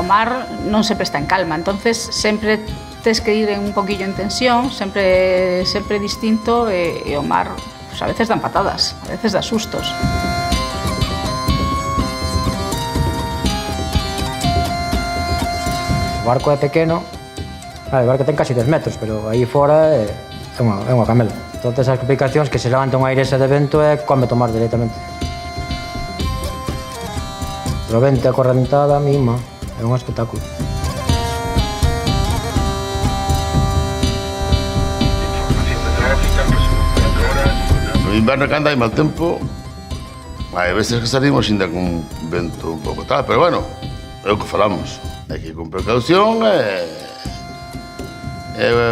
mar non sempre está en calma, entonces sempre tes que ir un poquillo en tensión, sempre distinto, e o mar pues, a veces dan patadas, a veces dá sustos. O barco é pequeno, o barco ten casi 10 metros, pero aí fora é unha camela. Todas as complicacións que se levanta unha airesa de vento é come tomar directamente. Pero o vento e a correntada mima, é un espectáculo. No inverno, cando hai mal tempo, hai veces que salimos ainda con vento un pouco tal, pero bueno, é o que falamos. Hai que ir con precaución é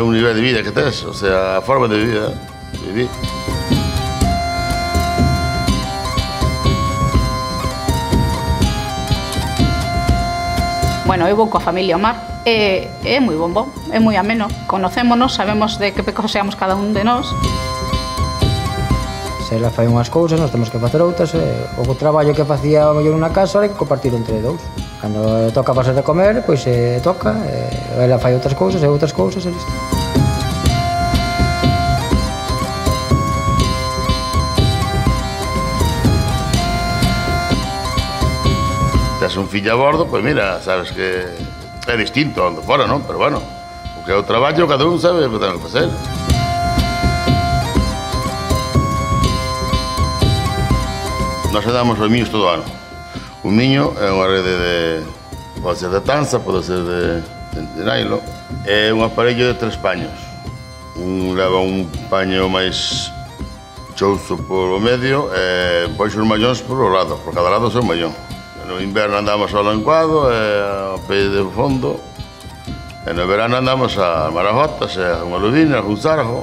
un nivel de vida que tes, o sea, a forma de vida, de vivir. Bueno, eu vou coa familia ao mar, é moi bombón, é moi ameno. Conocémonos, sabemos de que seamos cada un de nós. Se ela fai unhas cousas, nós temos que facer outras. O traballo que facía o mellor unha casa hai que compartir entre dous. Cando toca facer de comer, pois toca, ela fai outras cousas e outras cousas e listo. Tes un fillo a bordo, pois mira, sabes que é distinto onde fora, non? Pero bueno, o que é o traballo, cada un sabe o que ten que facer. Nós damos os miños todo o ano. O miño é unha rede de... pode ser de tanza, pode ser de nylon. É un aparello de 3 paños. Un leva un paño máis chouzo por o medio e pois os mallóns por o lado. Por cada lado son mallón. No inverno andamos ao lancuado e ao pé de fondo. E no verano andamos a marajotas, a unha lubina, a un sargo.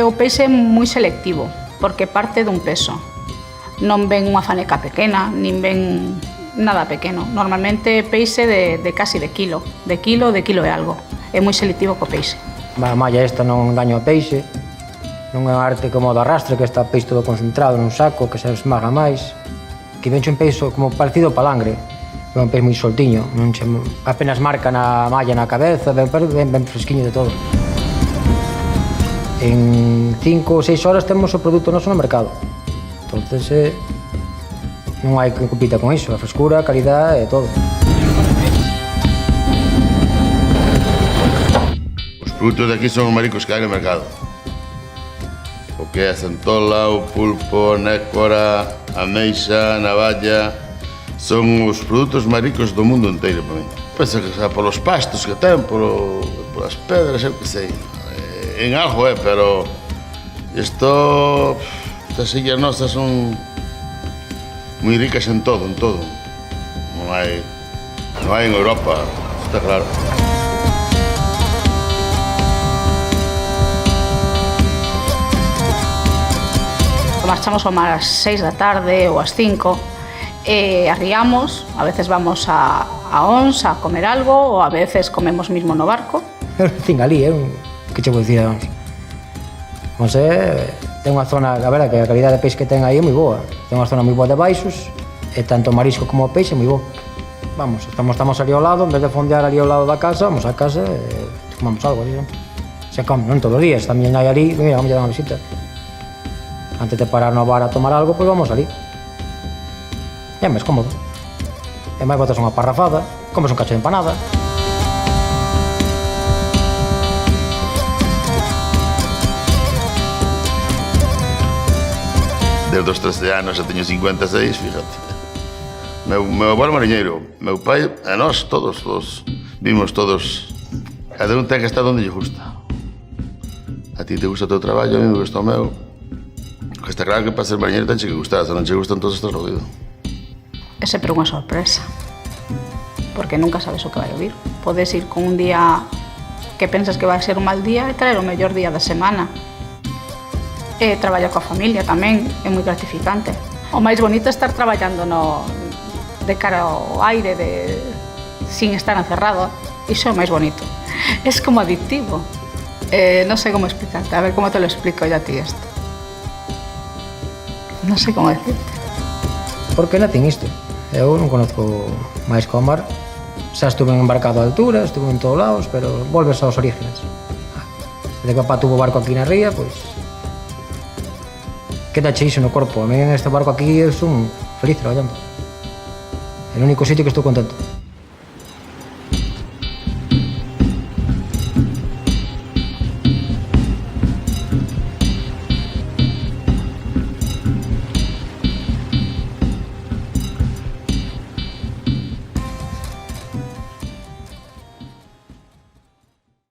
O peixe é moi selectivo, porque parte dun peso. Non ven unha faneca pequena, nin ven nada pequeno. Normalmente peixe de casi de kilo e algo. É moi selectivo co peixe. A malla esta non engaña o peixe. Non é unha arte como o do arrastre, que está peixe todo concentrado nun saco, que se esmaga máis. Que venche un peixe como parecido ao palangre. É un peixe moi soltiño, non apenas marca na malla na cabeza, ben fresquiño de todo. En 5 ou 6 horas temos o produto noso no mercado. Entonces, non hai que compita con iso, a frescura, a calidad e todo. Os produtos de aquí son os maricos que hai no mercado. O que é a centola, o pulpo, a nécora, a ameixa, a navalla... Son os produtos maricos do mundo inteiro para mí. Pensa que xa polos pastos que ten, polas pedras, eu que sei. En algo pero... Isto... Estas illas nosas son... moi ricas en todo, en todo. Non hai en Europa, está claro. Marchamos ao mar ás 6 da tarde ou ás 5 e arriamos, a veces vamos a Ons a comer algo ou a veces comemos mismo no barco. Fin, ali, que che vou dicir a Ons? Ons ten unha zona, a verdade, que a calidad de peixe que ten aí é moi boa. Ten unha zona moi boa de baixos e tanto o marisco como o peixe é moi bo. Vamos, estamos ali ao lado, en vez de fondear ali ao lado da casa, vamos á casa e comamos algo ali, non? Se come, non todos os días, tamén hai ali, mira, vamos a dar unha visita. Antes de parar no bar a tomar algo, pois vamos ali. E é máis cómodo. E máis botas unha parrafada, comes un cacho de empanada. Desde os 13 anos, xa teño 56, fíjate. Meu abuelo mariñeiro, meu pai, e nós todos vimos todos. Cada un ten que estar onde lle gusta. A ti te gusta o teu traballo, a mí me gusta o meu. Que está claro que para ser mariñeiro tenche que gustar, se non che gustan todos estás jodido. É sempre unha sorpresa, porque nunca sabes o que vai oír. Podes ir con un día que pensas que vai ser un mal día e traer o mellor día da semana. E traballar coa familia tamén é moi gratificante. O máis bonito é estar traballando de cara ao aire, sin estar encerrado. Iso é o máis bonito. É como adictivo. Non sei como explicarte, a ver como te lo explico yo a ti isto. Non sei como decirte. Por que nacen isto? Eu non conozco máis que o mar. Xa estuve embarcado a altura, estuve en todos lados, pero volves aos orígenes. Desde que papá tuvo barco aquí na ría, pois... quedache iso no corpo. A mí en este barco aquí son feliz traballando. É o único sitio que estou contento.